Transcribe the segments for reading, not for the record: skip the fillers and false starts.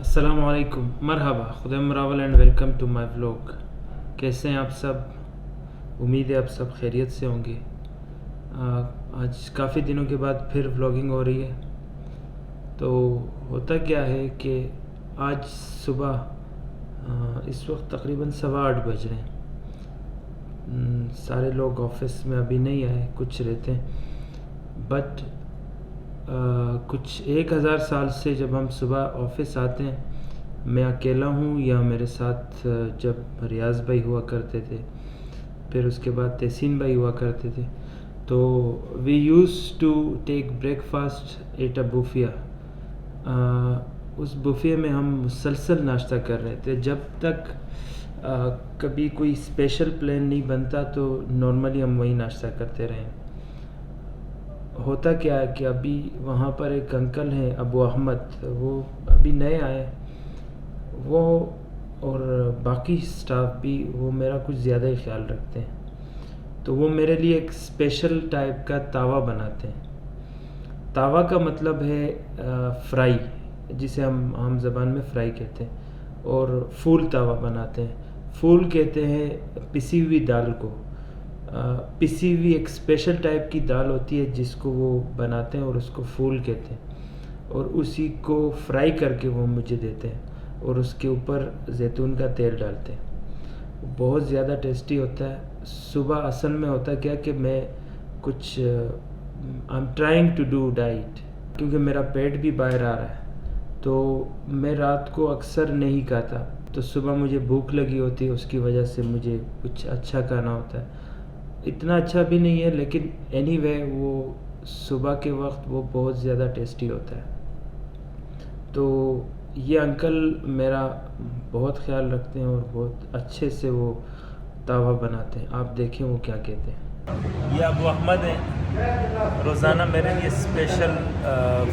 अस्सलामुअलैकुम, मरहबा, खुदा मरावल and welcome to my vlog. कैसे हैं आप सब? उम्मीद है आप सब खैरियत से होंगे। आज काफ़ी दिनों के बाद फिर व्लॉगिंग हो रही है। तो होता क्या है कि आज सुबह इस वक्त तकरीबन 8:15 बज रहे हैं। सारे लोग ऑफिस में अभी नहीं आए, कुछ रहते हैं, बट कुछ 1000 साल से जब हम सुबह ऑफिस आते हैं, मैं अकेला हूँ या मेरे साथ जब रियाज भाई हुआ करते थे, फिर उसके बाद तहसीन भाई हुआ करते थे, तो we use to take breakfast at a buffet. उस बुफे में हम मुसलसल नाश्ता कर रहे थे जब तक कभी कोई स्पेशल प्लान नहीं बनता, तो नॉर्मली हम वही नाश्ता करते रहे। होता क्या है कि अभी वहाँ पर एक अंकल हैं अबू अहमद, वो अभी नए आए, वो और बाकी स्टाफ भी वो मेरा कुछ ज़्यादा ही ख्याल रखते हैं। तो वो मेरे लिए एक स्पेशल टाइप का तावा बनाते हैं। तावा का मतलब है फ्राई, जिसे हम आम ज़बान में फ्राई कहते हैं, और फूल तावा बनाते हैं। फूल कहते हैं पिसी हुई दाल को। पिसी हुई एक स्पेशल टाइप की दाल होती है जिसको वो बनाते हैं और उसको फूल कहते हैं, और उसी को फ्राई करके वो मुझे देते हैं और उसके ऊपर जैतून का तेल डालते हैं। बहुत ज़्यादा टेस्टी होता है। सुबह असल में होता क्या कि मैं कुछ I am trying to do diet, क्योंकि मेरा पेट भी बाहर आ रहा है, तो मैं रात को अक्सर नहीं खाता, तो सुबह मुझे भूख लगी होती है, उसकी वजह से मुझे कुछ अच्छा खाना होता है। इतना अच्छा भी नहीं है, लेकिन एनीवे वो सुबह के वक्त वो बहुत ज़्यादा टेस्टी होता है। तो ये अंकल मेरा बहुत ख्याल रखते हैं और बहुत अच्छे से वो तावा बनाते हैं। आप देखें वो क्या कहते हैं। ये अबू अहमद हैं, रोज़ाना मेरे लिए स्पेशल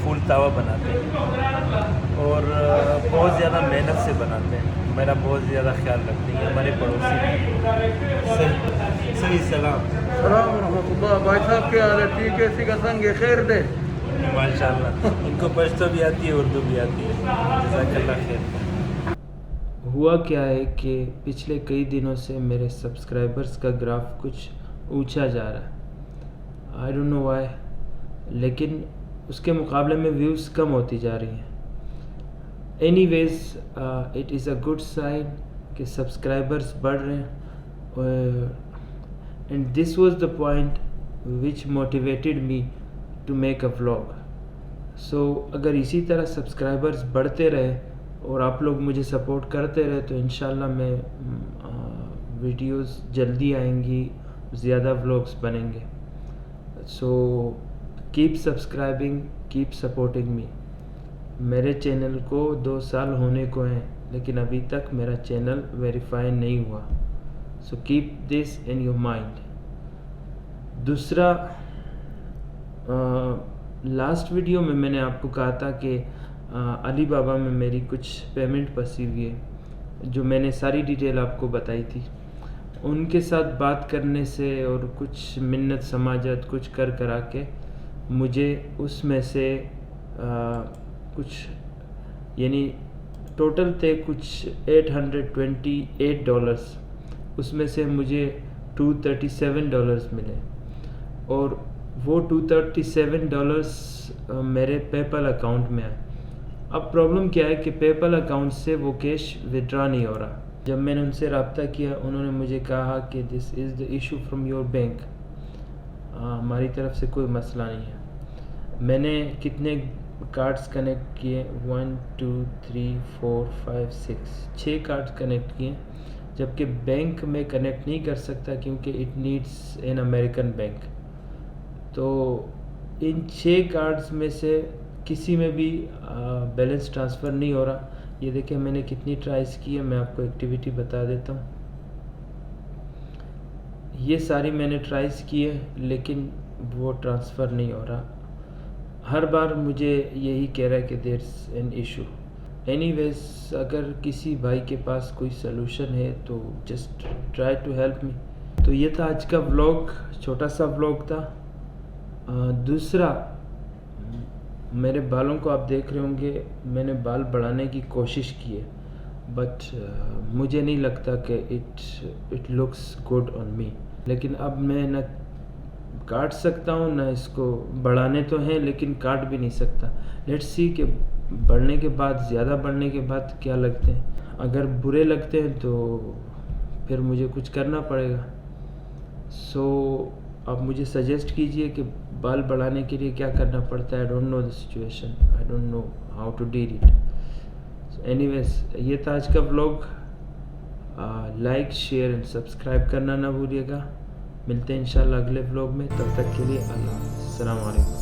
फूल तावा बनाते हैं और बहुत ज़्यादा मेहनत से बनाते हैं। मेरा बहुत ज़्यादा ख्याल रखते हैं। हमारे पड़ोसी सही सलाम रहमतुल्लाह। भाई साहब क्या हाल है? ठीक है, इसी का संग खैर दे माशाल्लाह। इनको पश्तो भी आती है, उर्दू भी आती है। जज़ाकल्लाह खैर। हुआ क्या है कि पिछले कई दिनों से मेरे सब्सक्राइबर्स का ग्राफ कुछ ऊंचा जा रहा है। आई डोंट नो व्हाई, लेकिन उसके मुकाबले में व्यूज़ कम होती जा रही हैं। Anyways, it is a good sign कि सब्सक्राइबर्स बढ़ रहे हैं, and this was the point which motivated me to make a vlog. So अगर इसी तरह सब्सक्राइबर्स बढ़ते रहे और आप लोग मुझे सपोर्ट करते रहे, तो इंशाल्लाह मैं वीडियोस जल्दी आएंगी, ज़्यादा व्लॉग्स बनेंगे। So keep subscribing, keep supporting me. मेरे चैनल को 2 साल होने को हैं, लेकिन अभी तक मेरा चैनल वेरीफाई नहीं हुआ। So keep this in your mind. दूसरा, लास्ट वीडियो में मैंने आपको कहा था कि अली बाबा में मेरी कुछ पेमेंट फंसी हुई है, जो मैंने सारी डिटेल आपको बताई थी। उनके साथ बात करने से और कुछ मिन्नत समाजत कुछ कर करा के मुझे उसमें से कुछ, यानी टोटल थे कुछ $828, उसमें से मुझे $237 मिले, और वो $237 मेरे पेपल अकाउंट में आए। अब प्रॉब्लम क्या है कि पेपल अकाउंट से वो कैश विड्रॉ नहीं हो रहा। जब मैंने उनसे रब्ता किया, उन्होंने मुझे कहा कि this is the issue from your bank, हमारी तरफ से कोई मसला नहीं है। मैंने कितने कार्ड्स कनेक्ट किए, 1 2 3 4 5 6 कार्ड्स कनेक्ट किए, जबकि बैंक में कनेक्ट नहीं कर सकता क्योंकि it needs an American bank. तो इन 6 कार्ड्स में से किसी में भी बैलेंस ट्रांसफ़र नहीं हो रहा। ये देखिए मैंने कितनी ट्राइज की है, मैं आपको एक्टिविटी बता देता हूँ। ये सारी मैंने ट्राइज की है, लेकिन वो ट्रांसफ़र नहीं हो रहा। हर बार मुझे यही कह रहा है कि there is an issue. Anyways, अगर किसी भाई के पास कोई सलूशन है तो just try to help me. तो ये था आज का व्लॉग, छोटा सा व्लॉग था। दूसरा, मेरे बालों को आप देख रहे होंगे, मैंने बाल बढ़ाने की कोशिश की है, बट मुझे नहीं लगता कि it looks good on me. लेकिन अब मैं न काट सकता हूँ ना इसको, बढ़ाने तो हैं लेकिन काट भी नहीं सकता। लेट्स सी कि बढ़ने के बाद, ज़्यादा बढ़ने के बाद क्या लगते हैं। अगर बुरे लगते हैं तो फिर मुझे कुछ करना पड़ेगा। सो आप मुझे सजेस्ट कीजिए कि बाल बढ़ाने के लिए क्या करना पड़ता है। I don't know the situation, I don't know how to deal it. Anyways, ये था आज का vlog. Like, share and subscribe करना ना भूलिएगा। मिलते हैं इंशाल्लाह अगले व्लॉग में। तब तक के लिए अल्लाह हाफ़िज़। अस्सलाम वालेकुम।